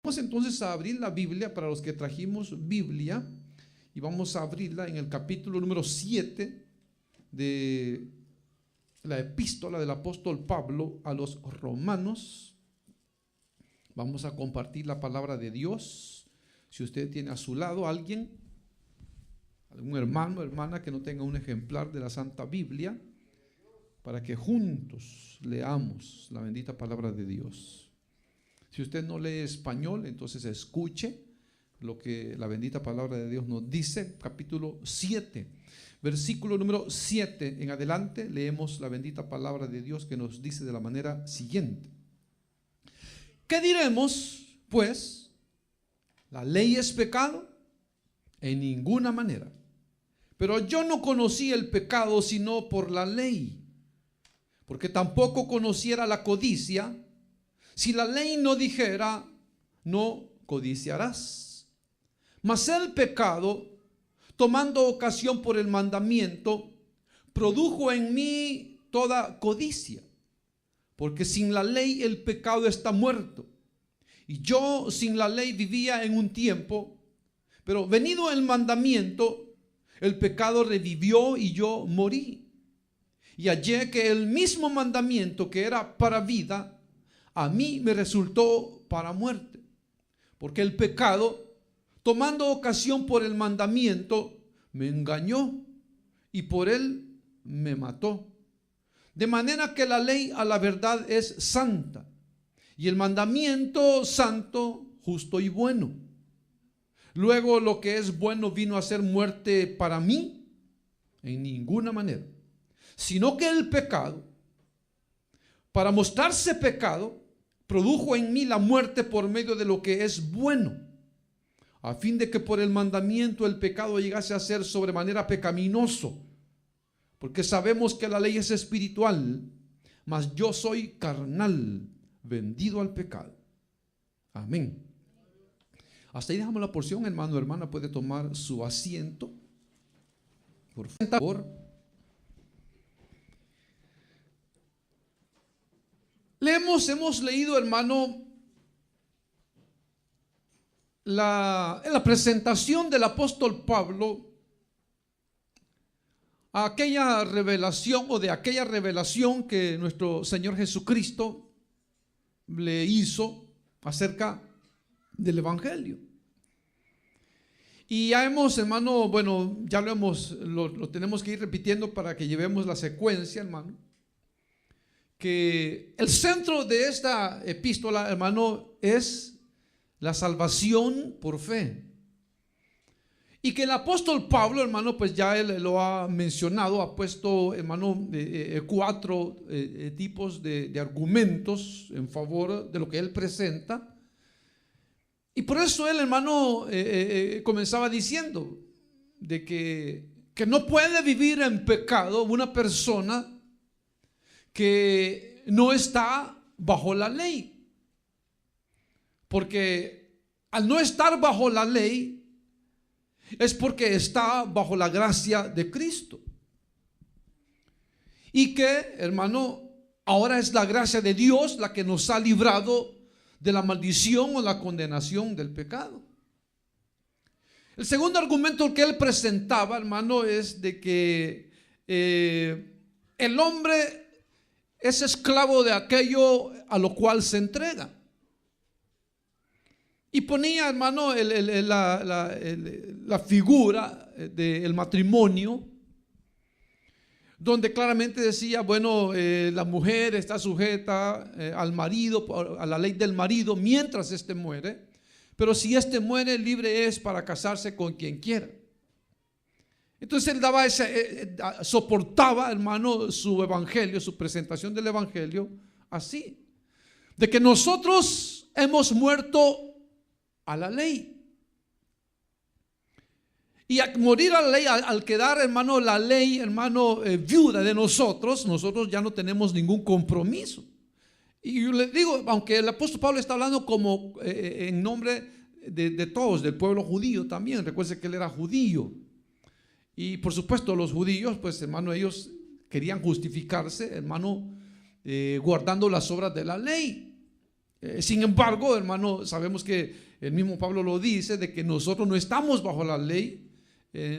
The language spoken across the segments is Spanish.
Vamos entonces a abrir la Biblia para los que trajimos Biblia y vamos a abrirla en el capítulo número 7 de la epístola del apóstol Pablo a los romanos. Vamos a compartir la palabra de Dios. Si usted tiene a su lado alguien, algún hermano o hermana que no tenga un ejemplar de la Santa Biblia, para que juntos leamos la bendita palabra de Dios. Si usted no lee español, entonces escuche lo que la bendita palabra de Dios nos dice. Capítulo 7, versículo número 7 en adelante, leemos la bendita palabra de Dios que nos dice de la manera siguiente: ¿qué diremos, pues? ¿La ley es pecado? En ninguna manera. Pero yo no conocí el pecado sino por la ley, porque tampoco conociera la codicia si la ley no dijera: no codiciarás. Mas el pecado, tomando ocasión por el mandamiento, produjo en mí toda codicia, porque sin la ley el pecado está muerto. Y yo sin la ley vivía en un tiempo, pero venido el mandamiento, el pecado revivió y yo morí. Y hallé que el mismo mandamiento que era para vida, a mí me resultó para muerte. Porque el pecado, tomando ocasión por el mandamiento, me engañó y por él me mató. De manera que la ley a la verdad es santa, y el mandamiento santo, justo y bueno. Luego lo que es bueno vino a ser muerte para mí, en ninguna manera, sino que el pecado, para mostrarse pecado, produjo en mí la muerte por medio de lo que es bueno, a fin de que por el mandamiento el pecado llegase a ser sobremanera pecaminoso. Porque sabemos que la ley es espiritual, mas yo soy carnal, vendido al pecado. Amén. Hasta ahí dejamos la porción, hermano, hermana, puede tomar su asiento, por favor. Hemos leído, hermano, en la presentación del apóstol Pablo, a aquella revelación o de aquella revelación que nuestro Señor Jesucristo le hizo acerca del Evangelio. Y ya hemos, hermano, bueno, ya lo tenemos que ir repitiendo para que llevemos la secuencia, hermano, que el centro de esta epístola, hermano, es la salvación por fe. Y que el apóstol Pablo, hermano, pues ya él lo ha mencionado, ha puesto, hermano, 4 tipos de argumentos en favor de lo que él presenta. Y por eso él, hermano, comenzaba diciendo de que no puede vivir en pecado una persona que no está bajo la ley. Porque al no estar bajo la ley es porque está bajo la gracia de Cristo. Y que, hermano, ahora es la gracia de Dios la que nos ha librado de la maldición o la condenación del pecado. El segundo argumento que él presentaba, hermano, es de que el hombre es esclavo de aquello a lo cual se entrega. Y ponía, hermano, la figura del matrimonio, donde claramente decía, bueno, la mujer está sujeta al marido, a la ley del marido mientras éste muere, pero si éste muere, libre es para casarse con quien quiera. Entonces él daba soportaba, hermano, su evangelio, su presentación del evangelio así, de que nosotros hemos muerto a la ley. Y al morir a la ley, al quedar, hermano, la ley, hermano, viuda de nosotros ya no tenemos ningún compromiso. Y yo le digo, aunque el apóstol Pablo está hablando como en nombre de todos, del pueblo judío también, recuerde que él era judío. Y por supuesto los judíos, pues hermano, ellos querían justificarse, hermano, guardando las obras de la ley. Sin embargo, hermano, sabemos que el mismo Pablo lo dice, de que nosotros no estamos bajo la ley,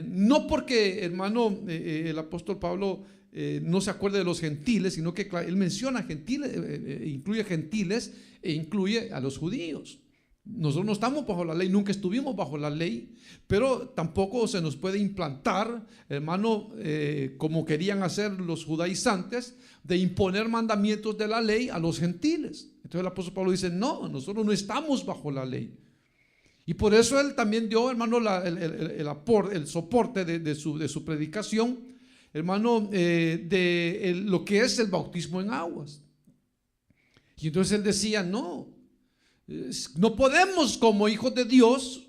no porque, hermano, el apóstol Pablo no se acuerde de los gentiles, sino que él menciona gentiles, incluye gentiles e incluye a los judíos. Nosotros no estamos bajo la ley, nunca estuvimos bajo la ley, pero tampoco se nos puede implantar, hermano, como querían hacer los judaizantes, de imponer mandamientos de la ley a los gentiles. Entonces el apóstol Pablo dice, no, nosotros no estamos bajo la ley. Y por eso él también dio, hermano, el soporte de su predicación, hermano, de lo que es el bautismo en aguas. Y entonces él decía, no podemos, como hijos de Dios,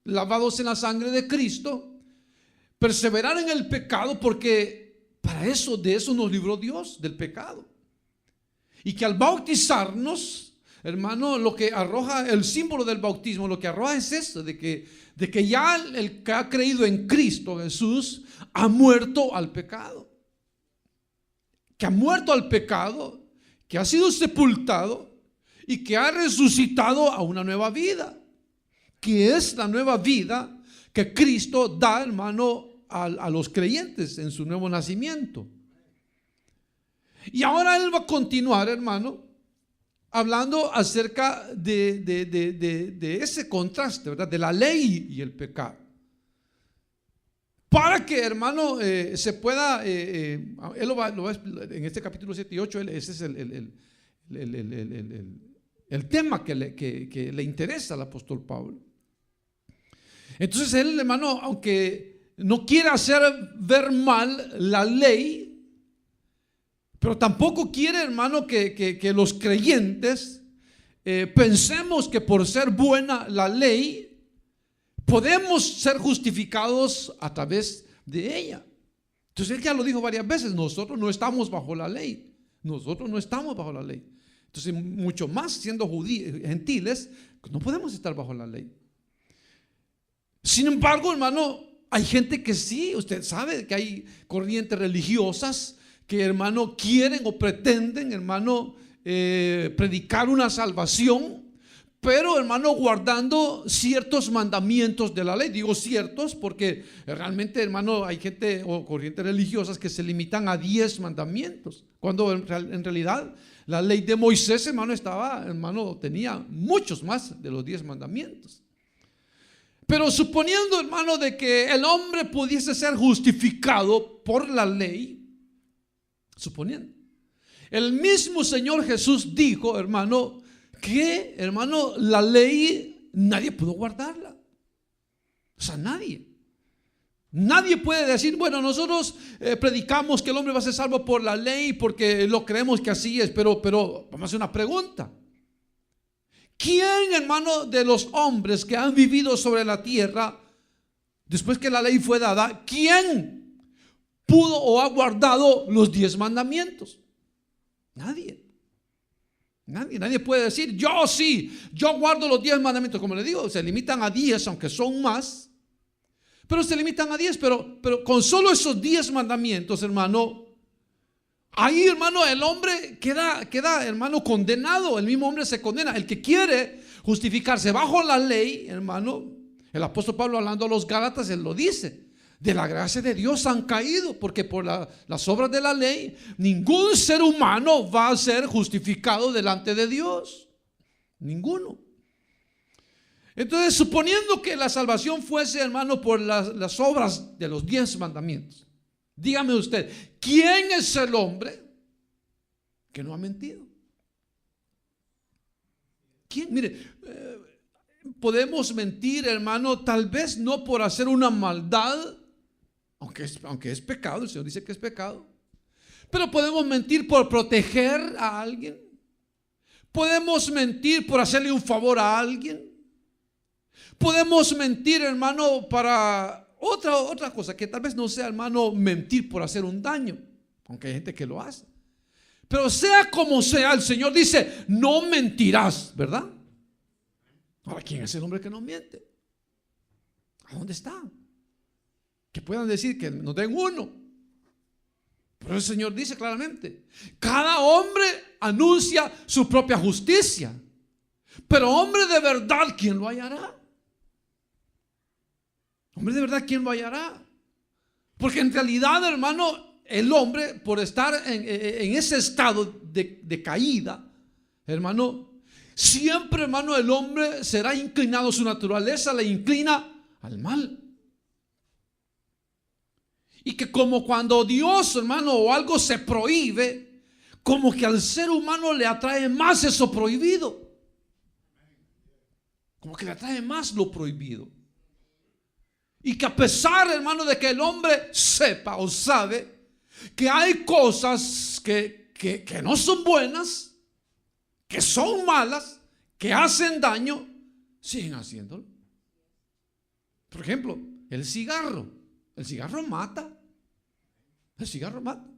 lavados en la sangre de Cristo, perseverar en el pecado, porque para eso, de eso nos libró Dios, del pecado. Y que al bautizarnos, hermano, lo que arroja el símbolo del bautismo, lo que arroja es esto, de que ya el que ha creído en Cristo Jesús ha muerto al pecado, que ha muerto al pecado, que ha sido sepultado y que ha resucitado a una nueva vida, que es la nueva vida que Cristo da, hermano, a los creyentes en su nuevo nacimiento. Y ahora él va a continuar, hermano, hablando acerca de ese contraste, ¿verdad? De la ley y el pecado. Para que, hermano, se pueda, él lo va a explicar en este capítulo 7 y 8, ese es el tema que le interesa al apóstol Pablo. Entonces él, hermano, aunque no quiere hacer ver mal la ley, pero tampoco quiere, hermano, que los creyentes pensemos que por ser buena la ley podemos ser justificados a través de ella. Entonces él ya lo dijo varias veces, nosotros no estamos bajo la ley. Nosotros no estamos bajo la ley. Entonces mucho más siendo gentiles, no podemos estar bajo la ley. Sin embargo, hermano, hay gente que sí, usted sabe que hay corrientes religiosas que, hermano, quieren o pretenden, hermano, predicar una salvación, pero, hermano, guardando ciertos mandamientos de la ley. Digo ciertos porque realmente, hermano, hay gente o corrientes religiosas que se limitan a 10 mandamientos, cuando en realidad la ley de Moisés, hermano, tenía muchos más de los 10 mandamientos. Pero suponiendo, hermano, de que el hombre pudiese ser justificado por la ley, suponiendo, el mismo Señor Jesús dijo, hermano, que, hermano, la ley nadie pudo guardarla. O sea, nadie puede decir, bueno, nosotros predicamos que el hombre va a ser salvo por la ley porque lo creemos que así es, pero vamos a hacer una pregunta. ¿Quién, hermano, de los hombres que han vivido sobre la tierra después que la ley fue dada, quién pudo o ha guardado los 10 mandamientos? Nadie puede decir, yo sí, yo guardo los 10 mandamientos. Como le digo, se limitan a 10, aunque son más, pero se limitan a 10, pero con solo esos 10 mandamientos, hermano, ahí, hermano, el hombre queda, hermano, condenado. El mismo hombre se condena. El que quiere justificarse bajo la ley, hermano, el apóstol Pablo, hablando a los Gálatas, él lo dice: de la gracia de Dios han caído, porque por las obras de la ley ningún ser humano va a ser justificado delante de Dios. Ninguno. Entonces, suponiendo que la salvación fuese, hermano, por las obras de los 10 mandamientos, dígame usted, ¿quién es el hombre que no ha mentido? ¿Quién? Mire, podemos mentir, hermano, tal vez no por hacer una maldad, aunque es pecado, el Señor dice que es pecado, pero podemos mentir por proteger a alguien. Podemos mentir por hacerle un favor a alguien. Podemos mentir, hermano, para otra cosa, que tal vez no sea, hermano, mentir por hacer un daño, aunque hay gente que lo hace. Pero sea como sea, el Señor dice, no mentirás, ¿verdad? Ahora, ¿quién es el hombre que no miente? ¿A dónde está? Que puedan decir que nos den uno. Pero el Señor dice claramente, cada hombre anuncia su propia justicia. Pero hombre de verdad, ¿quién lo hallará? Hombre de verdad, ¿quién lo hallará? Porque en realidad, hermano, el hombre, por estar en ese estado de caída, hermano, siempre, hermano, el hombre será inclinado, su naturaleza le inclina al mal. Y que como cuando Dios, hermano, o algo se prohíbe, como que al ser humano le atrae más eso prohibido. Como que le atrae más lo prohibido. Y que a pesar, hermano, de que el hombre sepa o sabe que hay cosas que no son buenas, que son malas, que hacen daño, siguen haciéndolo. Por ejemplo, el cigarro. El cigarro mata. El cigarro mata.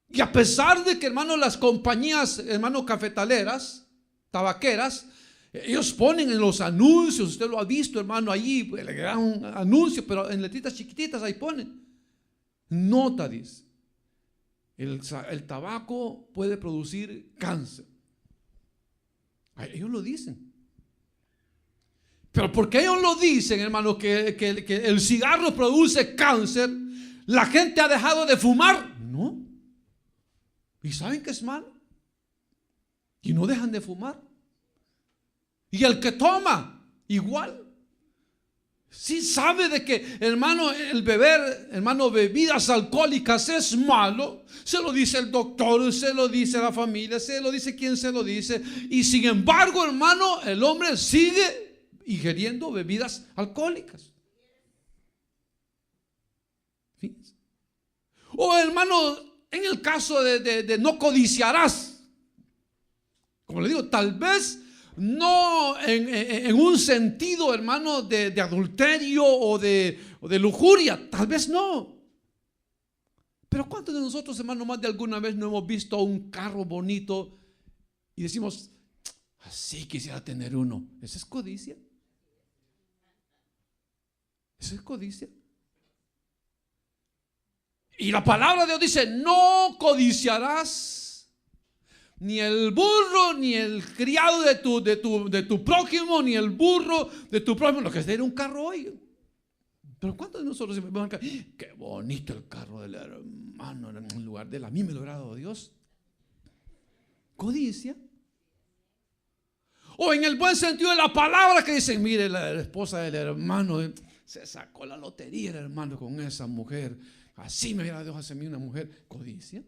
Y a pesar de que, hermano, las compañías, hermano, cafetaleras, tabaqueras, ellos ponen en los anuncios, usted lo ha visto, hermano, allí le dan un anuncio, pero en letritas chiquititas ahí ponen. Nota, dice, el tabaco puede producir cáncer. Ellos lo dicen. Pero porque ellos lo dicen, hermano, que el cigarro produce cáncer, ¿la gente ha dejado de fumar? No. ¿Y saben que es malo? Y no dejan de fumar. Y el que toma, igual. Sí sabe de que, hermano, el beber, hermano, bebidas alcohólicas es malo. Se lo dice el doctor, se lo dice la familia, se lo dice quien se lo dice. Y sin embargo, hermano, el hombre sigue ingiriendo bebidas alcohólicas. Fíjense. O hermano, en el caso de no codiciarás. Como le digo, tal vez no en un sentido, hermano, de adulterio o de lujuria, tal vez no. Pero ¿cuántos de nosotros, hermano, más de alguna vez no hemos visto un carro bonito y decimos, así quisiera tener uno? ¿Esa es codicia? ¿Esa es codicia? Y la palabra de Dios dice, no codiciarás ni el burro, ni el criado de tu prójimo, ni el burro de tu prójimo. Lo que es tener un carro hoy. Pero ¿cuántos de nosotros se me qué bonito el carro del hermano, en lugar de él? A mí me lo ha dado Dios. Codicia. O en el buen sentido de la palabra, que dicen, mire, la esposa del hermano se sacó la lotería, el hermano, con esa mujer. Así me hubiera Dios hacia mí una mujer. Codicia.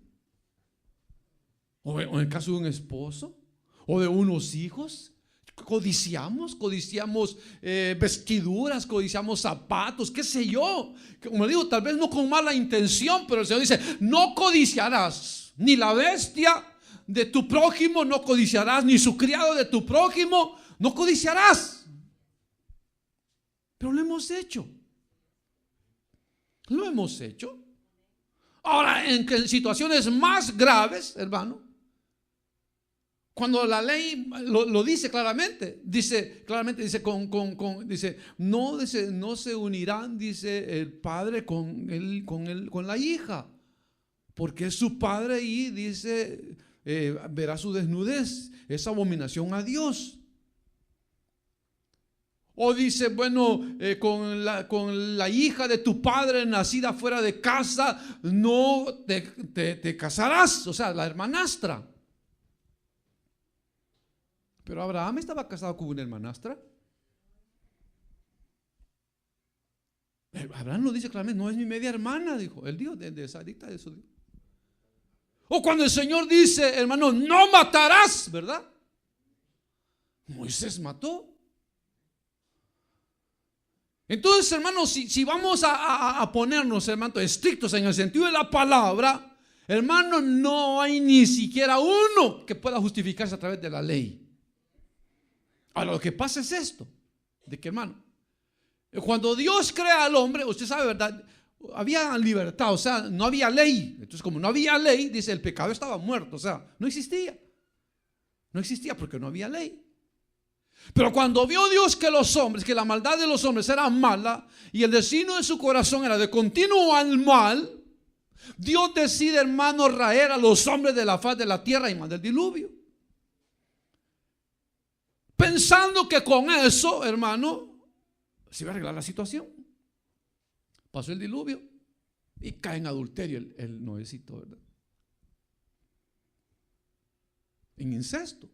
O en el caso de un esposo o de unos hijos, codiciamos vestiduras, codiciamos zapatos, qué sé yo. Como digo, tal vez no con mala intención, pero el Señor dice, no codiciarás ni la bestia de tu prójimo, no codiciarás ni su criado de tu prójimo, no codiciarás. Pero lo hemos hecho. Lo hemos hecho. Ahora, en situaciones más graves, hermano, cuando la ley lo dice claramente, dice no se unirán, dice el padre con la hija, porque es su padre y dice verá su desnudez, es abominación a Dios. O dice, bueno, con la hija de tu padre nacida fuera de casa no te casarás, o sea, la hermanastra. Pero Abraham estaba casado con una hermanastra. Abraham lo dice claramente, no es mi media hermana, dijo. Él dijo, de Sarita, eso dijo. O cuando el Señor dice, hermano, no matarás, ¿verdad? Moisés mató. Entonces, hermanos, si vamos a ponernos, hermano, estrictos en el sentido de la palabra, hermano, no hay ni siquiera uno que pueda justificarse a través de la ley. Ahora, lo que pasa es esto, de que, hermano, cuando Dios crea al hombre, usted sabe, ¿verdad? Había libertad, o sea, no había ley. Entonces, como no había ley, dice, el pecado estaba muerto, o sea, no existía. No existía porque no había ley. Pero cuando vio Dios que la maldad de los hombres era mala y el destino de su corazón era de continuo al mal, Dios decide, hermano, raer a los hombres de la faz de la tierra y manda el diluvio. pensando que con eso, hermano, se iba a arreglar la situación. Pasó el diluvio y cae en adulterio el Noecito, ¿verdad? En incesto.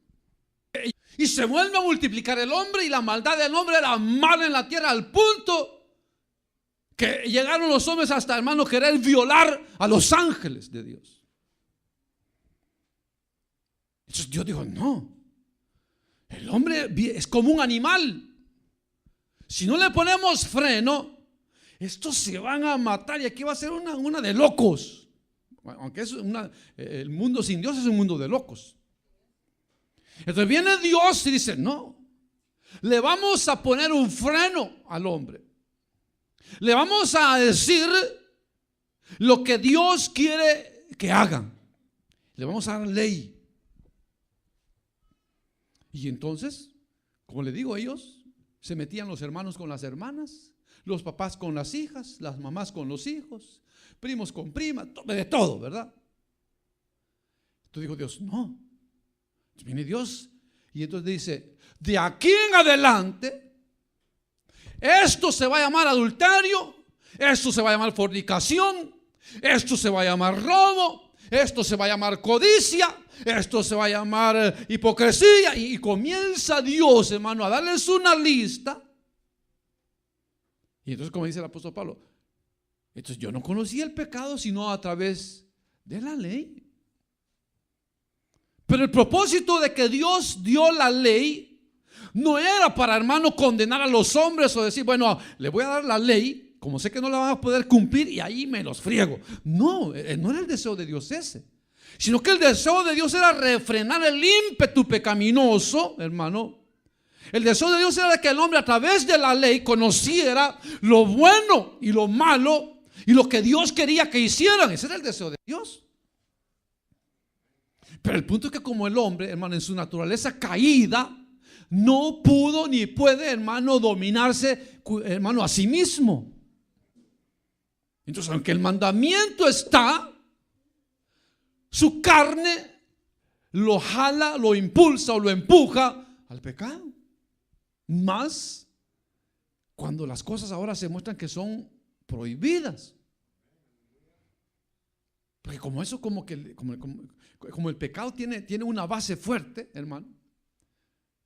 Y se vuelve a multiplicar el hombre, y la maldad del hombre era mala en la tierra, al punto que llegaron los hombres hasta, hermano, querer violar a los ángeles de Dios. Entonces Dios dijo: no, el hombre es como un animal. Si no le ponemos freno, estos se van a matar, y aquí va a ser una de locos. Aunque es el mundo sin Dios es un mundo de locos. Entonces viene Dios y dice: no, le vamos a poner un freno al hombre. Le vamos a decir lo que Dios quiere que hagan. Le vamos a dar ley. Y entonces, como le digo, ellos se metían, los hermanos con las hermanas, los papás con las hijas, las mamás con los hijos, primos con primas, de todo, ¿verdad? Entonces dijo Dios: no. Entonces viene Dios y entonces dice: de aquí en adelante, esto se va a llamar adulterio, esto se va a llamar fornicación, esto se va a llamar robo, esto se va a llamar codicia, esto se va a llamar hipocresía. Y comienza Dios, hermano, a darles una lista. Y entonces, como dice el apóstol Pablo, entonces yo no conocí el pecado sino a través de la ley. Pero el propósito de que Dios dio la ley no era para, hermano, condenar a los hombres o decir: bueno, le voy a dar la ley, como sé que no la van a poder cumplir, y ahí me los friego. No, no era el deseo de Dios ese, sino que el deseo de Dios era refrenar el ímpetu pecaminoso, hermano. El deseo de Dios era que el hombre, a través de la ley, conociera lo bueno y lo malo y lo que Dios quería que hicieran. Ese era el deseo de Dios. Pero el punto es que, como el hombre, hermano, en su naturaleza caída, no pudo ni puede, hermano, dominarse, hermano, a sí mismo. Entonces, aunque el mandamiento está, su carne lo jala, lo impulsa o lo empuja al pecado. Más cuando las cosas ahora se muestran que son prohibidas. Porque como eso, como el pecado tiene una base fuerte, hermano,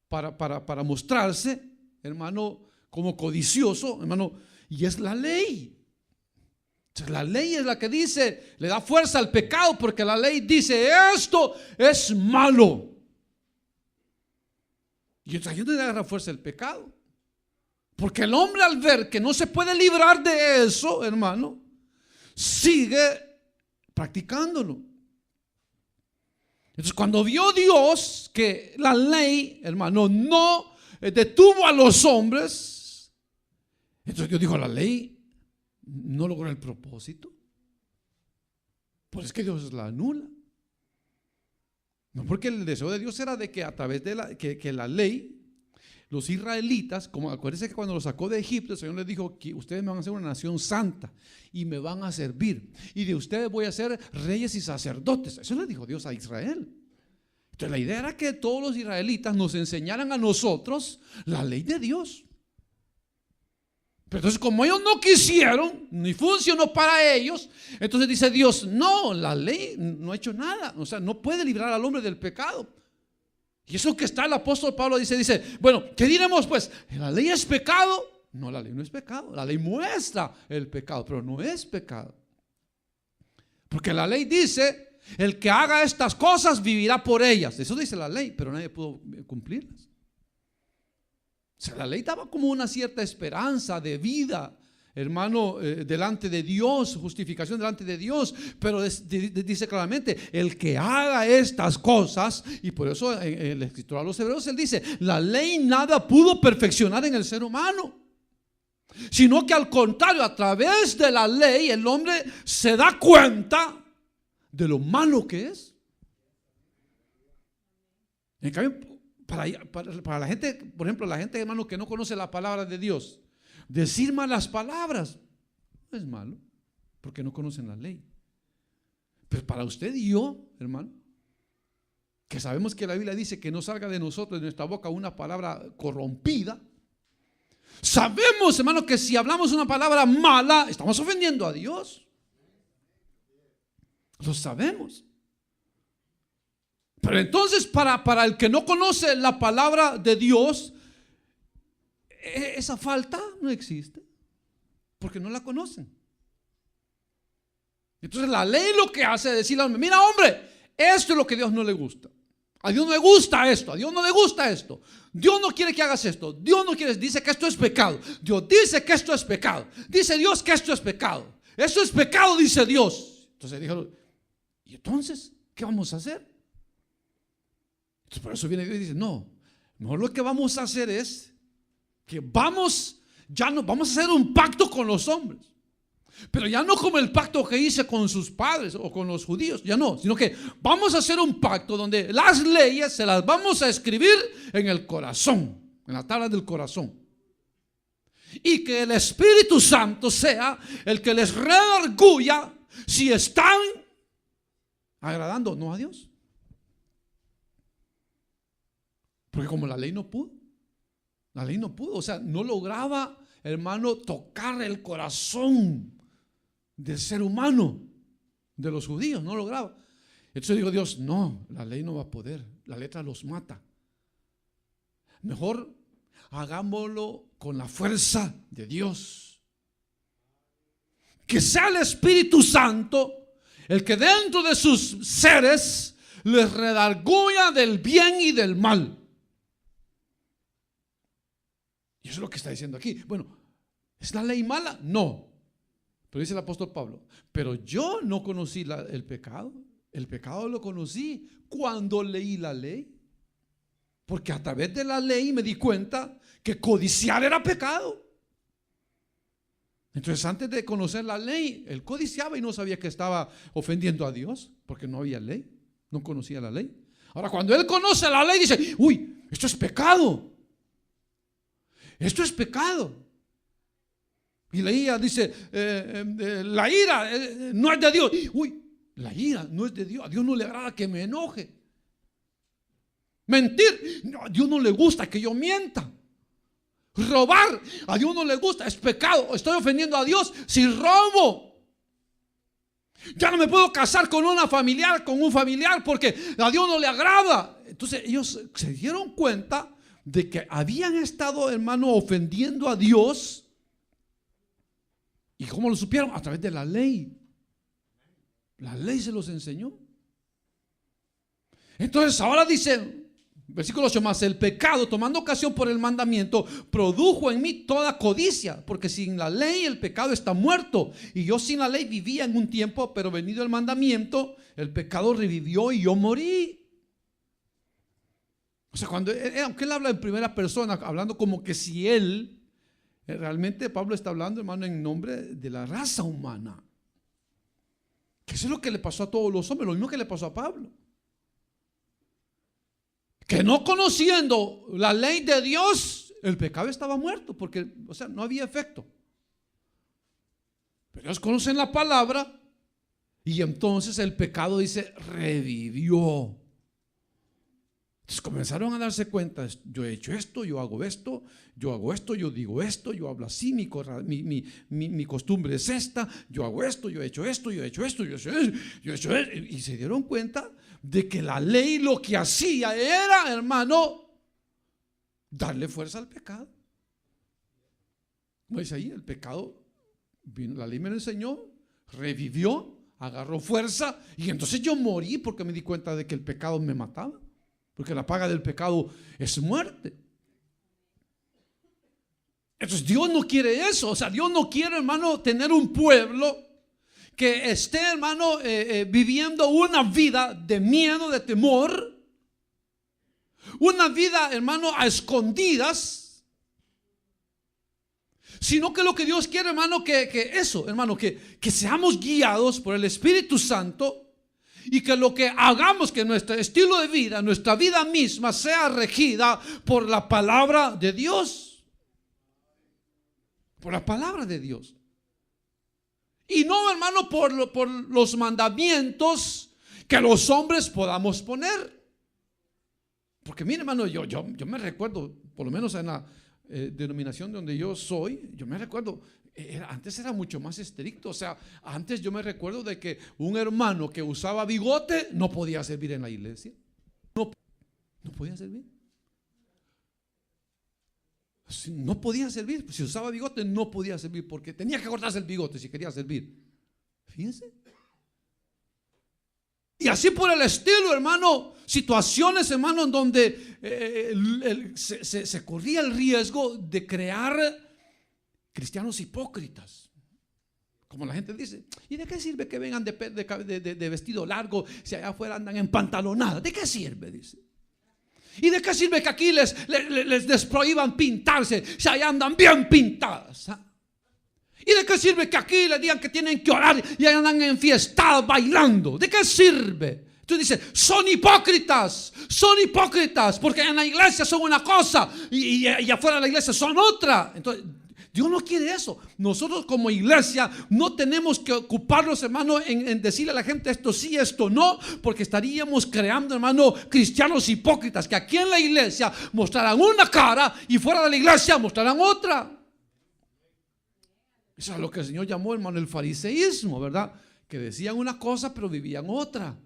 para mostrarse, hermano, como codicioso, hermano, y es la ley. Entonces, la ley es la que dice, le da fuerza al pecado, porque la ley dice: esto es malo. Y entonces ahí le da fuerza el pecado, porque el hombre, al ver que no se puede librar de eso, hermano, sigue practicándolo. Entonces, cuando vio Dios que la ley, hermano, no detuvo a los hombres, entonces Dios dijo: la ley no logró el propósito. Pues es que Dios la anula. No, porque el deseo de Dios era de que a través de que la ley, los israelitas, como acuérdense que cuando los sacó de Egipto, el Señor les dijo: que ustedes me van a hacer una nación santa y me van a servir, y de ustedes voy a ser reyes y sacerdotes. Eso le dijo Dios a Israel. Entonces la idea era que todos los israelitas nos enseñaran a nosotros la ley de Dios. Pero entonces, como ellos no quisieron, ni funcionó para ellos, entonces dice Dios: no, la ley no ha hecho nada. O sea, no puede librar al hombre del pecado. Y eso que está el apóstol Pablo dice, bueno, ¿qué diremos pues? ¿La ley es pecado? No, la ley no es pecado. La ley muestra el pecado, pero no es pecado. Porque la ley dice: el que haga estas cosas vivirá por ellas. Eso dice la ley, pero nadie pudo cumplirlas. O sea, la ley daba como una cierta esperanza de vida, hermano, delante de Dios, justificación delante de Dios, pero dice claramente: el que haga estas cosas. Y por eso en el escritor a los Hebreos él dice: la ley nada pudo perfeccionar en el ser humano, sino que al contrario, a través de la ley el hombre se da cuenta de lo malo que es. En cambio, para la gente, por ejemplo, la gente, hermano, que no conoce la palabra de Dios, decir malas palabras no es malo, porque no conocen la ley. Pero para usted y yo, hermano, que sabemos que la Biblia dice que no salga de nosotros, de nuestra boca, una palabra corrompida. Sabemos, hermano, que si hablamos una palabra mala, estamos ofendiendo a Dios. Lo sabemos. Pero entonces para el que no conoce la palabra de Dios, esa falta no existe, porque no la conocen. Entonces la ley lo que hace es decirle al hombre: mira, hombre, esto es lo que a Dios no le gusta. A Dios no le gusta esto, a Dios no le gusta esto. Dios no quiere que hagas esto. Dios no quiere, dice que esto es pecado. Dios dice que esto es pecado. Dice Dios que esto es pecado. Esto es pecado, dice Dios. Entonces dijeron: ¿y entonces qué vamos a hacer? Entonces por eso viene Dios y dice: no, mejor lo que vamos a hacer es que vamos a hacer un pacto con los hombres. Pero ya no como el pacto que hice con sus padres o con los judíos, ya no, sino que vamos a hacer un pacto donde las leyes se las vamos a escribir en el corazón, en la tabla del corazón. Y que el Espíritu Santo sea el que les redarguya si están agradando o no a Dios. Porque como la ley no pudo, o sea, no lograba, hermano, tocar el corazón del ser humano, de los judíos, no lograba. Entonces dijo Dios: no, la ley no va a poder, la letra los mata. Mejor hagámoslo con la fuerza de Dios. Que sea el Espíritu Santo el que dentro de sus seres les redarguya del bien y del mal. Y eso es lo que está diciendo aquí. Bueno, ¿es la ley mala? No. Pero dice el apóstol Pablo: pero yo no conocí el pecado. El pecado lo conocí cuando leí la ley. Porque a través de la ley me di cuenta que codiciar era pecado. Entonces antes de conocer la ley, él codiciaba y no sabía que estaba ofendiendo a Dios, porque no había ley, no conocía la ley. Ahora cuando él conoce la ley dice: uy, esto es pecado. Esto es pecado. Y leía, dice, la ira no es de Dios. Uy, la ira no es de Dios. A Dios no le agrada que me enoje. Mentir, no, a Dios no le gusta que yo mienta. Robar, a Dios no le gusta, es pecado. Estoy ofendiendo a Dios si robo. Ya no me puedo casar con un familiar porque a Dios no le agrada. Entonces ellos se dieron cuenta de que habían estado, hermano, ofendiendo a Dios. ¿Y cómo lo supieron? A través de la ley. La ley se los enseñó. Entonces ahora dice, versículo 8 más: el pecado, tomando ocasión por el mandamiento, produjo en mí toda codicia, porque sin la ley el pecado está muerto. Y yo sin la ley vivía en un tiempo, pero venido el mandamiento, el pecado revivió y yo morí. O sea, aunque él habla en primera persona, hablando como que si él, realmente Pablo está hablando, hermano, en nombre de la raza humana. Que eso es lo que le pasó a todos los hombres, lo mismo que le pasó a Pablo. Que no conociendo la ley de Dios, el pecado estaba muerto, porque, o sea, no había efecto. Pero ellos conocen la palabra y entonces el pecado, dice, revivió. Entonces comenzaron a darse cuenta: yo he hecho esto, yo hago esto, yo hago esto, yo digo esto, yo hablo así, mi costumbre es esta, yo hago esto, yo he hecho esto, yo he hecho esto, yo he hecho esto. Y se dieron cuenta de que la ley lo que hacía era, hermano, darle fuerza al pecado. Como dice ahí, el pecado vino, la ley me lo enseñó, revivió, agarró fuerza, y entonces yo morí porque me di cuenta de que el pecado me mataba. Porque la paga del pecado es muerte. Entonces Dios no quiere eso. O sea, Dios no quiere, hermano, tener un pueblo que esté, hermano, viviendo una vida de miedo, de temor. Una vida, hermano, a escondidas. Sino que lo que Dios quiere, hermano, que seamos guiados por el Espíritu Santo. Y que lo que hagamos, que nuestro estilo de vida, nuestra vida misma, sea regida por la palabra de Dios. Por la palabra de Dios. Y no, hermano, por los mandamientos que los hombres podamos poner. Porque mire, hermano, yo me recuerdo, por lo menos en la denominación donde yo soy, yo me recuerdo, antes era mucho más estricto. O sea, antes yo me recuerdo de que un hermano que usaba bigote no podía servir en la iglesia. No podía servir. No podía servir. Si usaba bigote no podía servir, porque tenía que cortarse el bigote si quería servir. Fíjense. Y así por el estilo, hermano. Situaciones, hermano, en donde se corría el riesgo de crear cristianos hipócritas. Como la gente dice, ¿y de qué sirve que vengan de vestido largo si allá afuera andan en pantalonada? ¿De qué sirve? Dice. ¿Y de qué sirve que aquí les prohíban pintarse si allá andan bien pintadas? ¿Y de qué sirve que aquí les digan que tienen que orar y allá andan enfiestados bailando? ¿De qué sirve? Entonces dice, son hipócritas, porque en la iglesia son una cosa y afuera de la iglesia son otra. Entonces Dios no quiere eso. Nosotros como iglesia no tenemos que ocuparnos, hermano, en decirle a la gente esto sí, esto no, porque estaríamos creando, hermano, cristianos hipócritas que aquí en la iglesia mostrarán una cara y fuera de la iglesia mostrarán otra. Eso es lo que el Señor llamó, hermano, el fariseísmo, ¿verdad? Que decían una cosa pero vivían otra.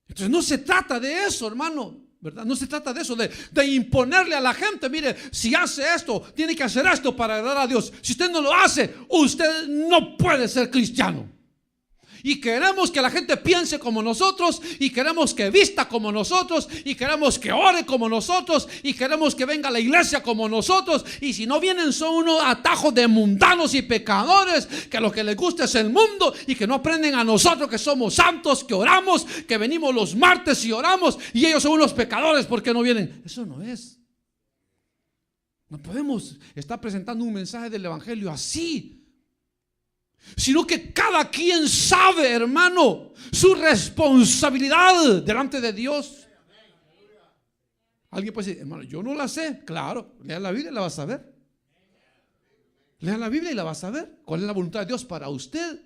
Entonces no se trata de eso, hermano, ¿verdad? No se trata de eso, de imponerle a la gente, mire, si hace esto, tiene que hacer esto para agradar a Dios. Si usted no lo hace, usted no puede ser cristiano. Y queremos que la gente piense como nosotros, y queremos que vista como nosotros, y queremos que ore como nosotros, y queremos que venga a la iglesia como nosotros. Y si no vienen, son unos atajos de mundanos y pecadores, que lo que les gusta es el mundo, y que no aprenden a nosotros que somos santos, que oramos, que venimos los martes y oramos, y ellos son unos pecadores porque no vienen. Eso no es. No podemos estar presentando un mensaje del evangelio así, sino que cada quien sabe, hermano, su responsabilidad delante de Dios. Alguien puede decir, hermano, yo no la sé. Claro, lea la Biblia y la vas a ver. Lea la Biblia y la vas a ver. ¿Cuál es la voluntad de Dios para usted?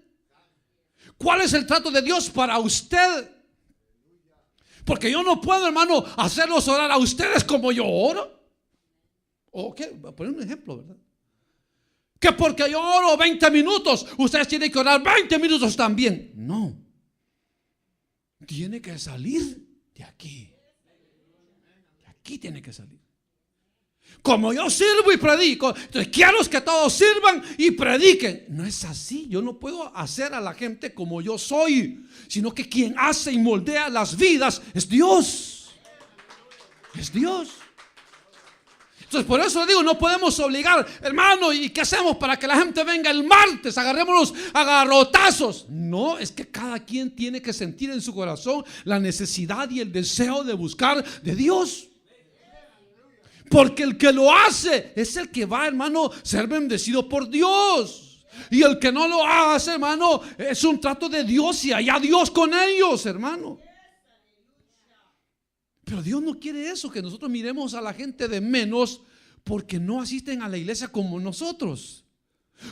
¿Cuál es el trato de Dios para usted? Porque yo no puedo, hermano, hacerlos orar a ustedes como yo oro. ¿O qué? Voy a poner un ejemplo, ¿verdad? Que porque yo oro 20 minutos, ustedes tienen que orar 20 minutos también. No. Tiene que salir de aquí. De aquí tiene que salir. Como yo sirvo y predico, entonces quiero que todos sirvan y prediquen. No es así. Yo no puedo hacer a la gente como yo soy, sino que quien hace y moldea las vidas es Dios. Es Dios. Entonces por eso le digo, no podemos obligar, hermano, ¿y qué hacemos para que la gente venga el martes? Agarrémonos a garrotazos. No, es que cada quien tiene que sentir en su corazón la necesidad y el deseo de buscar de Dios. Porque el que lo hace es el que va, hermano, ser bendecido por Dios. Y el que no lo hace, hermano, es un trato de Dios y allá Dios con ellos, hermano. Pero Dios no quiere eso, que nosotros miremos a la gente de menos porque no asisten a la iglesia como nosotros,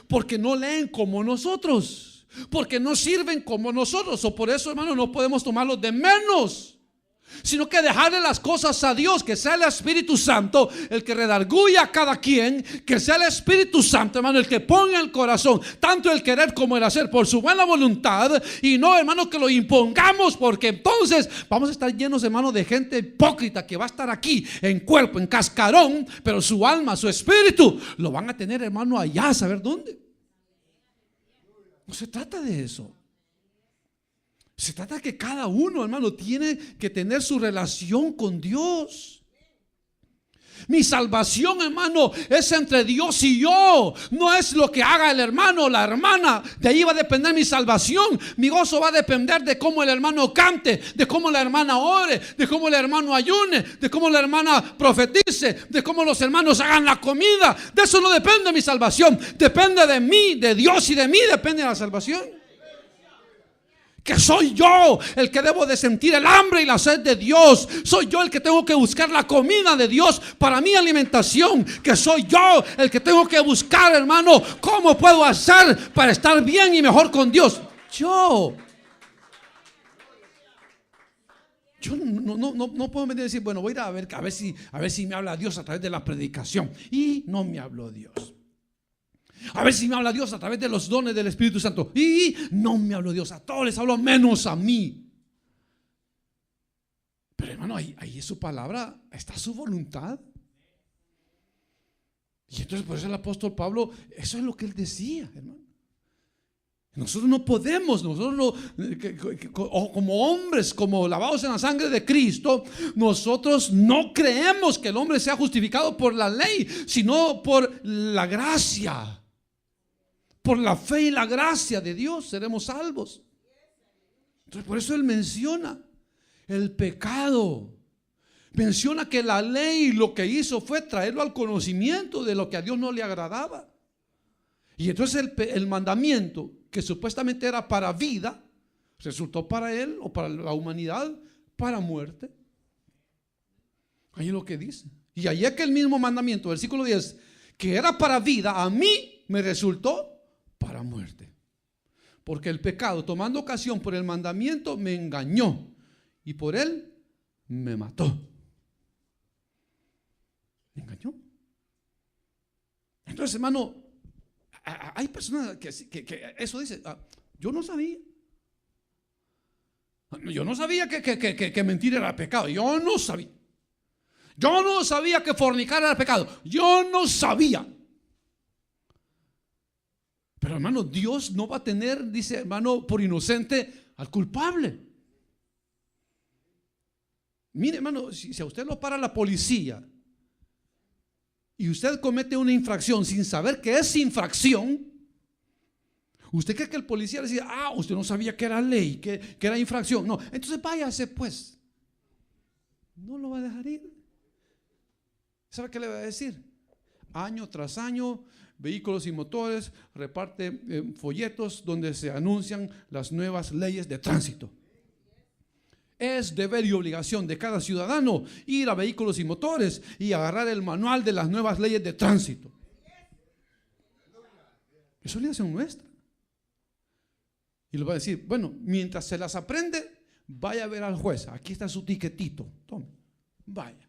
porque no leen como nosotros, porque no sirven como nosotros. O por eso, hermano, no podemos tomarlos de menos, sino que dejarle las cosas a Dios, que sea el Espíritu Santo el que redarguya a cada quien, que sea el Espíritu Santo, hermano, el que ponga el corazón, tanto el querer como el hacer por su buena voluntad, y no, hermano, que lo impongamos, porque entonces vamos a estar llenos, hermano, de gente hipócrita que va a estar aquí en cuerpo, en cascarón, pero su alma, su espíritu lo van a tener, hermano, allá, ¿saber dónde? No se trata de eso. Se trata de que cada uno, hermano, tiene que tener su relación con Dios. Mi salvación, hermano, es entre Dios y yo. No es lo que haga el hermano o la hermana. De ahí va a depender mi salvación. Mi gozo va a depender de cómo el hermano cante, de cómo la hermana ore, de cómo el hermano ayune, de cómo la hermana profetice, de cómo los hermanos hagan la comida. De eso no depende mi salvación. Depende de mí, de Dios, y de mí depende la salvación. Que soy yo el que debo de sentir el hambre y la sed de Dios. Soy yo el que tengo que buscar la comida de Dios para mi alimentación. Que soy yo el que tengo que buscar, hermano, cómo puedo hacer para estar bien y mejor con Dios. Yo Yo no puedo venir a decir, bueno, voy a ir a ver si me habla Dios a través de la predicación. Y no me habló Dios. A ver si me habla Dios a través de los dones del Espíritu Santo. Y no me habló Dios. A todos les habló menos a mí. Pero hermano, ahí es su palabra, está su voluntad. Y entonces por eso el apóstol Pablo, eso es lo que él decía, hermano. Nosotros no podemos, como hombres, como lavados en la sangre de Cristo, nosotros no creemos que el hombre sea justificado por la ley, sino por la gracia. Por la fe y la gracia de Dios seremos salvos. Entonces por eso él menciona el pecado. Menciona que la ley lo que hizo fue traerlo al conocimiento de lo que a Dios no le agradaba. Y entonces el mandamiento que supuestamente era para vida, resultó para él o para la humanidad para muerte. Ahí es lo que dice. Y ahí es que el mismo mandamiento, versículo 10, que era para vida, a mí me resultó para muerte. Porque el pecado, tomando ocasión por el mandamiento, me engañó y por él me mató. Me engañó. Entonces, hermano, hay personas que eso dice, yo no sabía. Yo no sabía que mentir era pecado. Yo no sabía. Yo no sabía que fornicar era pecado. Yo no sabía. Pero hermano, Dios no va a tener, dice hermano, por inocente al culpable. Mire hermano, si a usted lo para la policía y usted comete una infracción sin saber que es infracción, ¿usted cree que el policía le dice, usted no sabía que era ley, que era infracción? No, entonces váyase pues. No lo va a dejar ir. ¿Sabe qué le va a decir? Año tras año, Vehículos y Motores reparte folletos donde se anuncian las nuevas leyes de tránsito. Es deber y obligación de cada ciudadano ir a Vehículos y Motores y agarrar el manual de las nuevas leyes de tránsito. Eso le hacen nuestra. Y le va a decir, bueno, mientras se las aprende, vaya a ver al juez. Aquí está su tiquetito. Tome, vaya.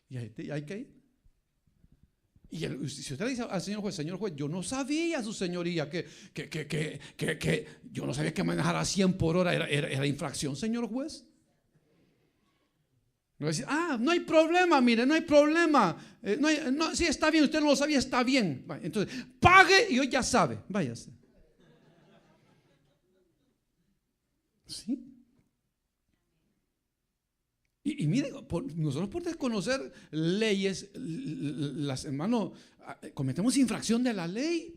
Y hay que ir. Y si usted le dice al señor juez, yo no sabía, su señoría, que yo no sabía que manejar a 100 por hora era infracción, señor juez. No va a decir, no hay problema, mire, no hay problema. Sí, está bien, usted no lo sabía, está bien. Entonces, pague y hoy ya sabe, váyase. ¿Sí? Y mire, nosotros por desconocer leyes, hermano, cometemos infracción de la ley.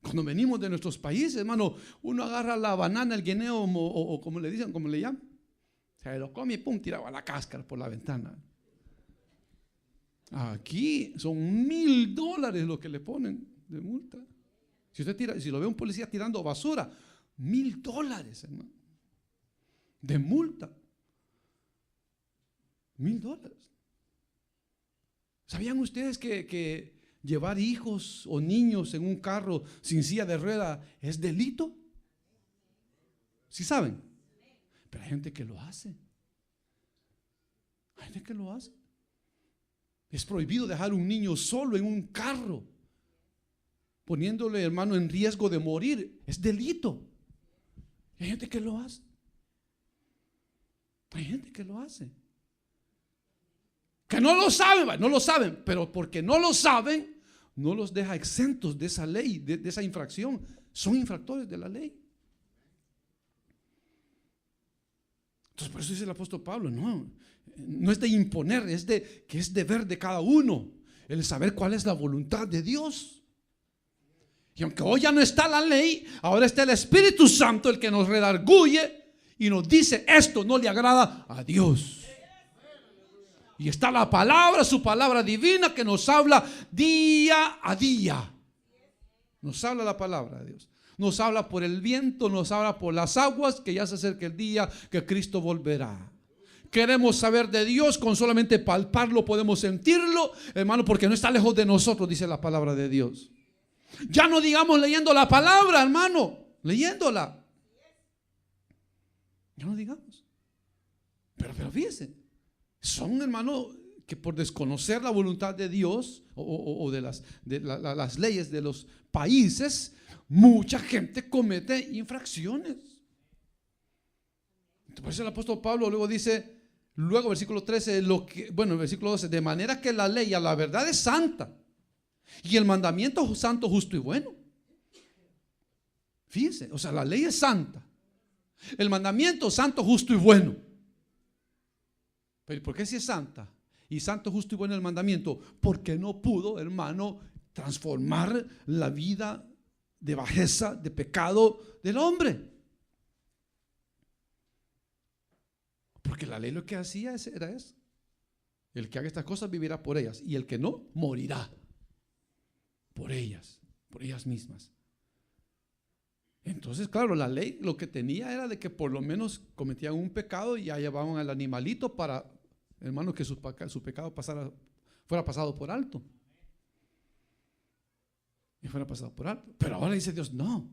Cuando venimos de nuestros países, hermano, uno agarra la banana, el guineo, o como le dicen, como le llaman, se lo come y pum, tiraba la cáscara por la ventana. Aquí son $1,000 lo que le ponen de multa. Si lo ve un policía tirando basura, $1,000, hermano, de multa. $1,000. ¿Sabían ustedes que llevar hijos o niños en un carro sin silla de rueda es delito? ¿Sí saben? Pero hay gente que lo hace. Hay gente que lo hace. Es prohibido dejar un niño solo en un carro, poniéndole, hermano, en riesgo de morir. Es delito. Hay gente que lo hace. Hay gente que lo hace. Que no lo saben, pero porque no lo saben, no los deja exentos de esa ley, de esa infracción. Son infractores de la ley. Entonces por eso dice el apóstol Pablo, no es de imponer, que es deber de cada uno el saber cuál es la voluntad de Dios. Y aunque hoy ya no está la ley, ahora está el Espíritu Santo el que nos redarguye y nos dice, esto no le agrada a Dios. Y está la palabra, su palabra divina, que nos habla día a día. Nos habla la palabra de Dios. Nos habla por el viento, nos habla por las aguas, que ya se acerca el día que Cristo volverá. Queremos saber de Dios, con solamente palparlo podemos sentirlo, hermano, porque no está lejos de nosotros, dice la palabra de Dios. Ya no digamos leyendo la palabra, hermano, leyéndola. Ya no digamos. Pero fíjense, son, hermano, que por desconocer la voluntad de Dios o de las leyes de los países, mucha gente comete infracciones. Por eso el apóstol Pablo luego dice, versículo 13, el versículo 12, de manera que la ley a la verdad es santa y el mandamiento santo, justo y bueno. Fíjense, o sea, la ley es santa, el mandamiento santo, justo y bueno. Pero ¿por qué si es santa y santo, justo y bueno el mandamiento? Porque no pudo, hermano, transformar la vida de bajeza, de pecado del hombre. Porque la ley lo que hacía era eso: el que haga estas cosas vivirá por ellas, y el que no, morirá por ellas mismas. Entonces, claro, la ley lo que tenía era de que por lo menos cometían un pecado y ya llevaban al animalito para, hermano, que su pecado fuera pasado por alto. Y fuera pasado por alto. Pero ahora dice Dios, no.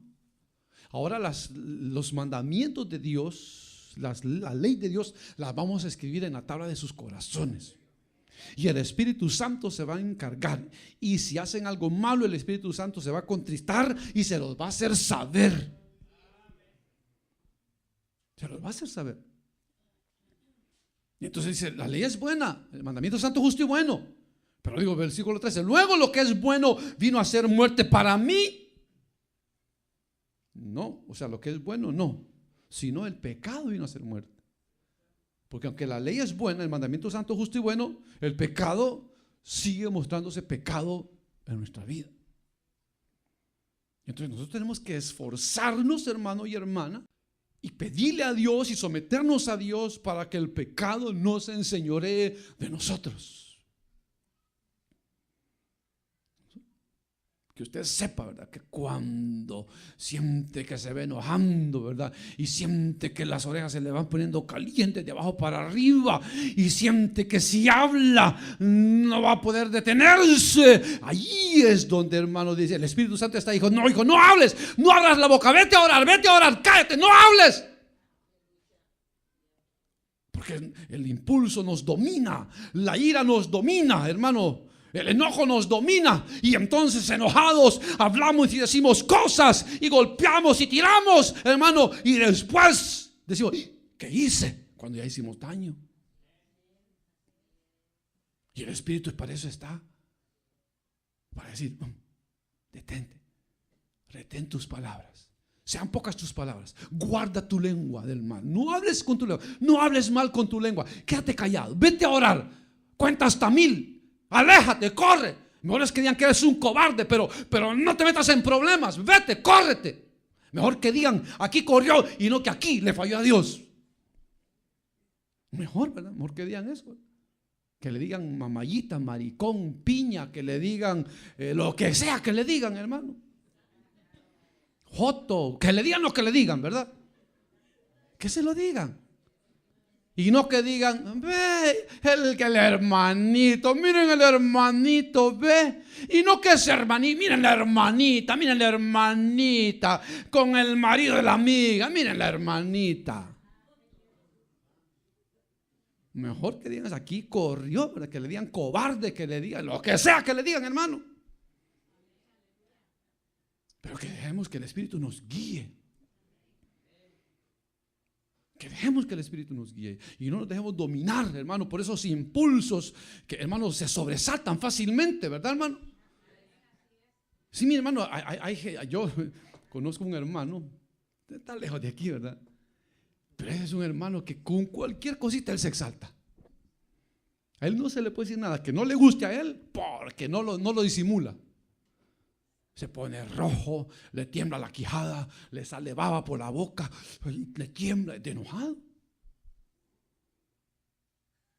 Ahora los mandamientos de Dios, la ley de Dios, las vamos a escribir en la tabla de sus corazones. Y el Espíritu Santo se va a encargar. Y si hacen algo malo, el Espíritu Santo se va a contristar y se los va a hacer saber. Se los va a hacer saber. Y entonces dice, la ley es buena, el mandamiento santo, justo y bueno. Pero digo, versículo 13, luego lo que es bueno vino a ser muerte para mí. No, o sea, lo que es bueno no, sino el pecado vino a ser muerte. Porque aunque la ley es buena, el mandamiento santo, justo y bueno, el pecado sigue mostrándose pecado en nuestra vida. Entonces nosotros tenemos que esforzarnos, hermano y hermana, y pedirle a Dios y someternos a Dios para que el pecado no se enseñoree de nosotros. Que usted sepa, ¿verdad? Que cuando siente que se ve enojando, ¿verdad? Y siente que las orejas se le van poniendo calientes de abajo para arriba, y siente que si habla no va a poder detenerse. Allí es donde, hermano, dice, el Espíritu Santo está, hijo, no hables, no abras la boca, vete a orar, cállate, no hables. Porque el impulso nos domina, la ira nos domina, hermano. El enojo nos domina, y entonces enojados hablamos y decimos cosas y golpeamos y tiramos, hermano, y después decimos, ¿qué hice? Cuando ya hicimos daño. Y el Espíritu para eso está, para decir, detente, retén tus palabras, sean pocas tus palabras, guarda tu lengua del mal, no hables con tu lengua, no hables mal con tu lengua, quédate callado, vete a orar, cuenta hasta 1000. Aléjate, corre. Mejor es que digan que eres un cobarde, pero no te metas en problemas. Vete, córrete. Mejor que digan aquí corrió y no que aquí le falló a Dios. Mejor, ¿verdad? Mejor que digan eso. Que le digan mamayita, maricón, piña, que le digan lo que sea que le digan, hermano. Joto, que le digan lo que le digan, ¿verdad? Que se lo digan. Y no que digan, ve, el hermanito, miren el hermanito, ve. Y no que ese hermanito, miren la hermanita, con el marido de la amiga, miren la hermanita. Mejor que digan, aquí corrió, para que le digan cobarde, que le digan lo que sea que le digan, hermano. Pero que dejemos que el Espíritu nos guíe. Que dejemos que el Espíritu nos guíe y no nos dejemos dominar, hermano, por esos impulsos que, hermano, se sobresaltan fácilmente, ¿verdad, hermano? Sí, mi hermano, yo conozco un hermano, está lejos de aquí, ¿verdad? Pero ese es un hermano que con cualquier cosita él se exalta. A él no se le puede decir nada que no le guste a él, porque no lo disimula. Se pone rojo, le tiembla la quijada, le sale baba por la boca, le tiembla de enojado.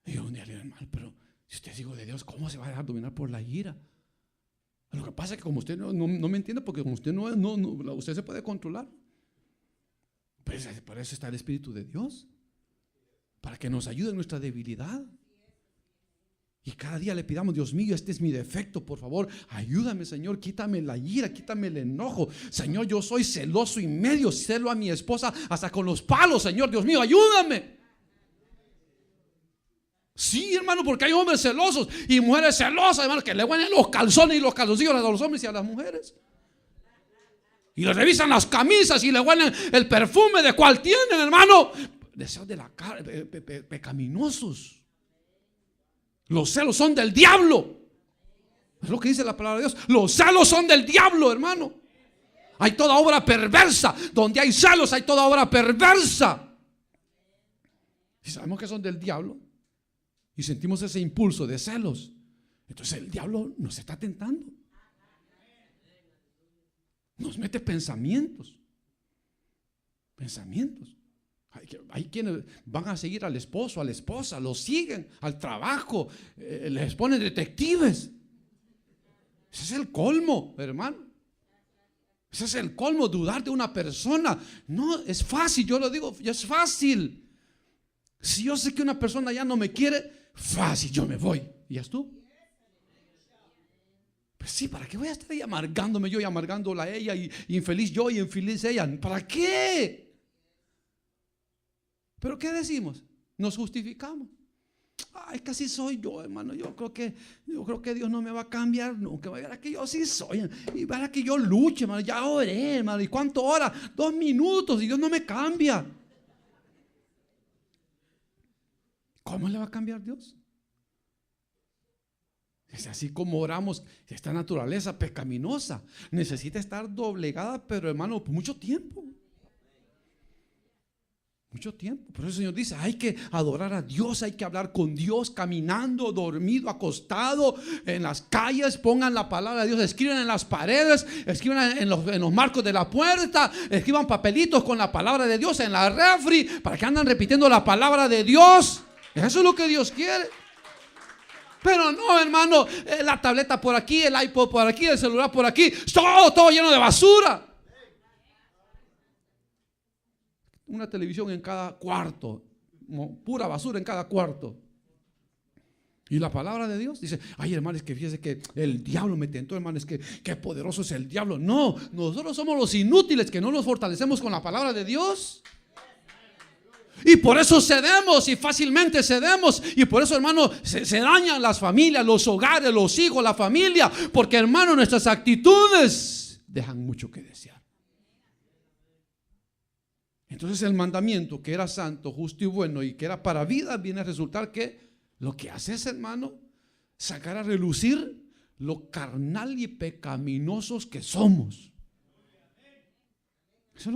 Y yo, hermano, pero si usted es hijo de Dios, ¿cómo se va a dejar dominar por la ira? Lo que pasa es que como usted no me entiende, porque como usted usted se puede controlar. Pero para eso está el Espíritu de Dios, para que nos ayude en nuestra debilidad. Y cada día le pidamos, Dios mío, este es mi defecto, por favor, ayúdame, Señor, quítame la ira, quítame el enojo. Señor, yo soy celoso y medio celo a mi esposa hasta con los palos, Señor, Dios mío, ayúdame. Sí, hermano, porque hay hombres celosos y mujeres celosas, hermano, que le huelen los calzones y los calzoncillos a los hombres y a las mujeres. Y le revisan las camisas y le huelen el perfume de cual tienen, hermano. Deseos de la carne, pecaminosos. Los celos son del diablo. Es lo que dice la palabra de Dios. Los celos son del diablo, hermano. Hay toda obra perversa. Donde hay celos hay toda obra perversa. Si sabemos que son del diablo y sentimos ese impulso de celos, entonces el diablo nos está tentando. Nos mete pensamientos. Hay quienes van a seguir al esposo, a la esposa, lo siguen al trabajo, les ponen detectives. Ese es el colmo, hermano. Ese es el colmo, dudar de una persona. No, es fácil, yo lo digo, es fácil. Si yo sé que una persona ya no me quiere, fácil, yo me voy. ¿Y ya estuvo? Pues sí, ¿para qué voy a estar ahí amargándome yo y amargándola a ella y infeliz yo y infeliz ella? ¿Para qué? ¿Pero qué decimos? Nos justificamos. Ay, que así soy yo, hermano. Yo creo que Dios no me va a cambiar nunca. Verá que yo sí soy. Y verá que yo luche, hermano. Ya oré, hermano. ¿Y cuánto hora? 2 minutos y Dios no me cambia. ¿Cómo le va a cambiar Dios? Es así como oramos. Esta naturaleza pecaminosa necesita estar doblegada, pero hermano, por mucho tiempo. Mucho tiempo. Por eso el Señor dice, hay que adorar a Dios, hay que hablar con Dios, caminando, dormido, acostado, en las calles. Pongan la palabra de Dios, escriban en las paredes, escriban en los marcos de la puerta, escriban papelitos con la palabra de Dios en la refri, para que andan repitiendo la palabra de Dios. Eso es lo que Dios quiere. Pero no, hermano, la tableta por aquí, el iPod por aquí, el celular por aquí, todo lleno de basura. Una televisión en cada cuarto, pura basura en cada cuarto. Y la palabra de Dios dice, ay, hermano, es que fíjese que el diablo me tentó, hermano, es que qué poderoso es el diablo. No, nosotros somos los inútiles que no nos fortalecemos con la palabra de Dios. Y por eso cedemos y fácilmente cedemos. Y por eso, hermano, se dañan las familias, los hogares, los hijos, la familia. Porque, hermano, nuestras actitudes dejan mucho que desear. Entonces el mandamiento que era santo, justo y bueno y que era para vida, viene a resultar que lo que hace es, hermano, sacar a relucir lo carnal y pecaminosos que somos. Eso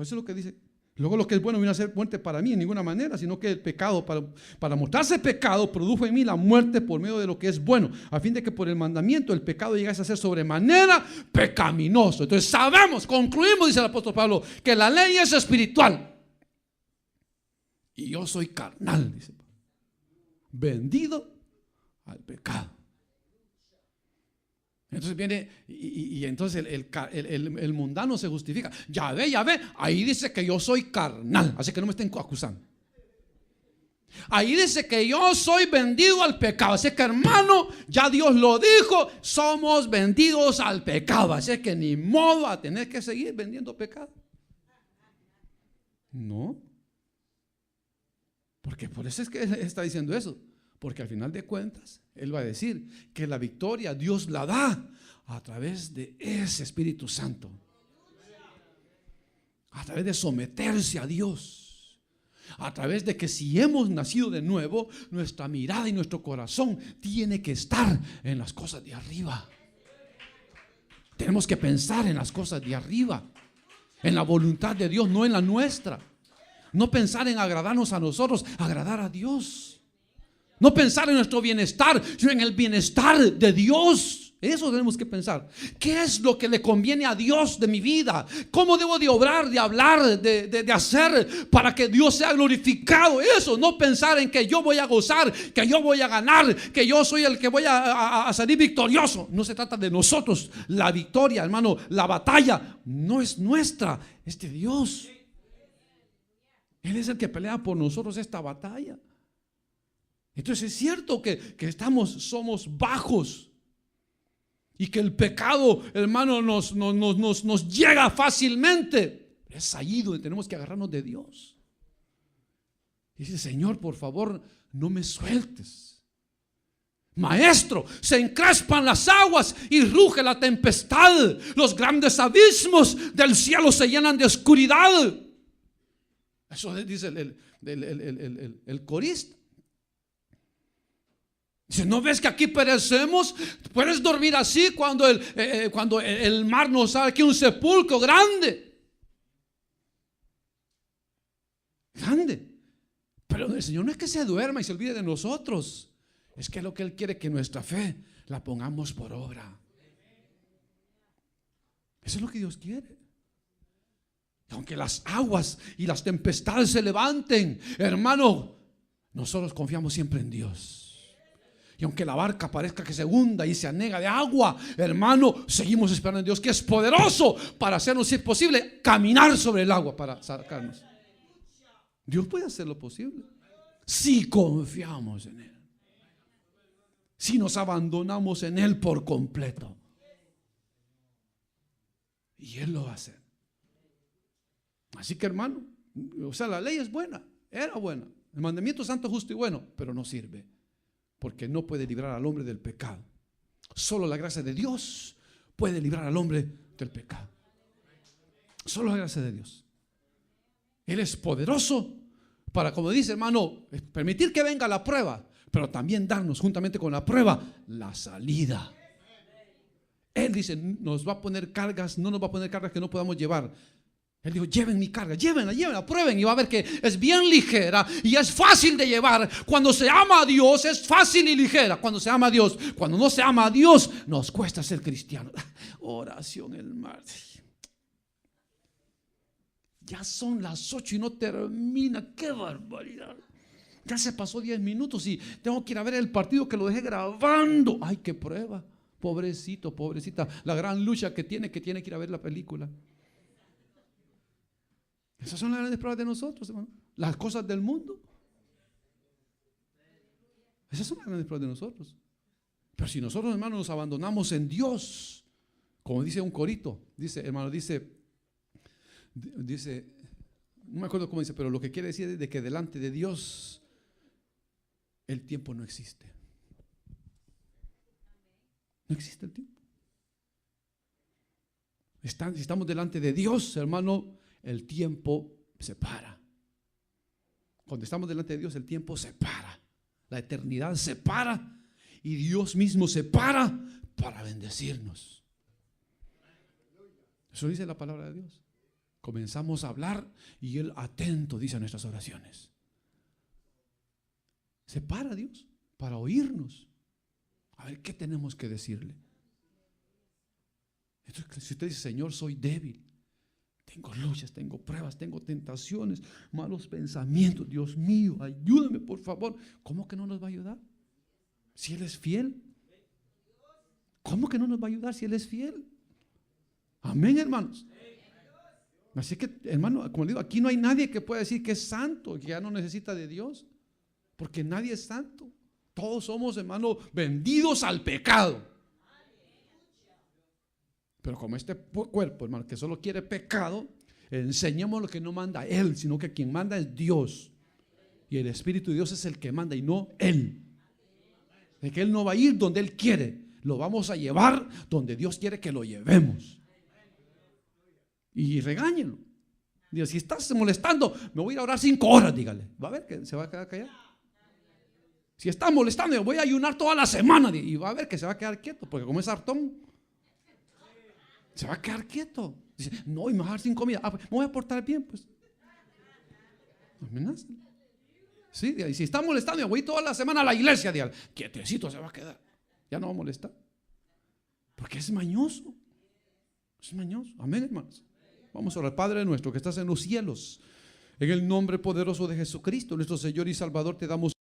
es lo que dice. Luego lo que es bueno vino a ser muerte para mí en ninguna manera, sino que el pecado, para mostrarse pecado, produjo en mí la muerte por medio de lo que es bueno, a fin de que por el mandamiento el pecado llegase a ser sobremanera pecaminoso. Entonces concluimos, dice el apóstol Pablo, que la ley es espiritual y yo soy carnal, dice Pablo, vendido al pecado. Entonces viene y entonces el mundano se justifica. Ya ve, ahí dice que yo soy carnal, así que no me estén acusando. Ahí dice que yo soy vendido al pecado, así que, hermano, ya Dios lo dijo, somos vendidos al pecado, así que ni modo a tener que seguir vendiendo pecado. No, porque por eso es que él está diciendo eso. Porque al final de cuentas, Él va a decir que la victoria Dios la da a través de ese Espíritu Santo. A través de someterse a Dios. A través de que si hemos nacido de nuevo, nuestra mirada y nuestro corazón tiene que estar en las cosas de arriba. Tenemos que pensar en las cosas de arriba. En la voluntad de Dios, no en la nuestra. No pensar en agradarnos a nosotros, agradar a Dios. No pensar en nuestro bienestar, sino en el bienestar de Dios. Eso tenemos que pensar. ¿Qué es lo que le conviene a Dios de mi vida? ¿Cómo debo de obrar, de hablar, de hacer para que Dios sea glorificado? Eso, no pensar en que yo voy a gozar, que yo voy a ganar, que yo soy el que voy a salir victorioso. No se trata de nosotros. La victoria, hermano, la batalla no es nuestra, es de Dios. Él es el que pelea por nosotros esta batalla. Entonces es cierto que somos bajos y que el pecado, hermano, nos llega fácilmente. Es ahí donde tenemos que agarrarnos de Dios. Dice, Señor, por favor, no me sueltes. Maestro, se encrespan las aguas y ruge la tempestad. Los grandes abismos del cielo se llenan de oscuridad. Eso dice el corista. Dice, ¿no ves que aquí perecemos? Puedes dormir así cuando el mar nos sale aquí un sepulcro grande. Grande. Pero el Señor no es que se duerma y se olvide de nosotros. Es que lo que Él quiere que nuestra fe la pongamos por obra. Eso es lo que Dios quiere. Aunque las aguas y las tempestades se levanten, hermano, nosotros confiamos siempre en Dios. Y aunque la barca parezca que se hunda y se anega de agua, hermano, seguimos esperando en Dios, que es poderoso para hacernos, si es posible, caminar sobre el agua para sacarnos. Dios puede hacer lo posible si confiamos en Él, si nos abandonamos en Él por completo. Y Él lo va a hacer. Así que, hermano, o sea, la ley es buena, era buena. El mandamiento santo, justo y bueno, pero no sirve, porque no puede librar al hombre del pecado. Solo la gracia de Dios puede librar al hombre del pecado. Solo la gracia de Dios. Él es poderoso para, como dice, hermano, permitir que venga la prueba, pero también darnos juntamente con la prueba la salida. Él dice, nos va a poner cargas, no nos va a poner cargas que no podamos llevar. Él dijo, lleven mi carga, llévenla, prueben y va a ver que es bien ligera y es fácil de llevar. Cuando se ama a Dios es fácil y ligera. Cuando se ama a Dios, cuando no se ama a Dios, nos cuesta ser cristianos. Oración el martes. Ya son las 8 y no termina. ¡Qué barbaridad! Ya se pasó 10 minutos y tengo que ir a ver el partido que lo dejé grabando. ¡Ay, qué prueba! Pobrecito, pobrecita. La gran lucha que tiene que ir a ver la película. Esas son las grandes pruebas de nosotros, hermano. Las cosas del mundo. Esas son las grandes pruebas de nosotros. Pero si nosotros, hermanos, nos abandonamos en Dios, como dice un corito, dice, hermano, dice, no me acuerdo cómo dice, pero lo que quiere decir es de que delante de Dios el tiempo no existe. No existe el tiempo. Si estamos delante de Dios, hermano, el tiempo se para. Cuando estamos delante de Dios, el tiempo se para. La eternidad se para. Y Dios mismo se para bendecirnos. Eso dice la palabra de Dios. Comenzamos a hablar y Él atento dice a nuestras oraciones. Se para Dios para oírnos. A ver qué tenemos que decirle. Entonces, si usted dice, Señor, soy débil. Tengo luchas, tengo pruebas, tengo tentaciones, malos pensamientos. Dios mío, ayúdame por favor. ¿Cómo que no nos va a ayudar? Si Él es fiel. ¿Cómo que no nos va a ayudar si Él es fiel? Amén, hermanos. Así que, hermano, como digo, aquí no hay nadie que pueda decir que es santo, que ya no necesita de Dios. Porque nadie es santo. Todos somos, hermano, vendidos al pecado. Pero como este cuerpo, hermano, que solo quiere pecado, enseñemos lo que no manda Él, sino que quien manda es Dios. Y el Espíritu de Dios es el que manda y no Él. De que Él no va a ir donde Él quiere, lo vamos a llevar donde Dios quiere que lo llevemos. Y regáñenlo. Diga, si estás molestando, me voy a ir a orar 5 horas, dígale. Va a ver que se va a quedar callado. Si está molestando, voy a ayunar toda la semana. Y va a ver que se va a quedar quieto, porque como es hartón, se va a quedar quieto. Dice, no, y me voy a dejar sin comida. Pues, me voy a portar bien, pues. Amenaza. Sí, y si está molestando, voy toda la semana a la iglesia, dígale, quietecito se va a quedar. Ya no va a molestar. Porque es mañoso. Es mañoso. Amén, hermanos. Vamos a orar. Padre nuestro que estás en los cielos, en el nombre poderoso de Jesucristo, nuestro Señor y Salvador, te damos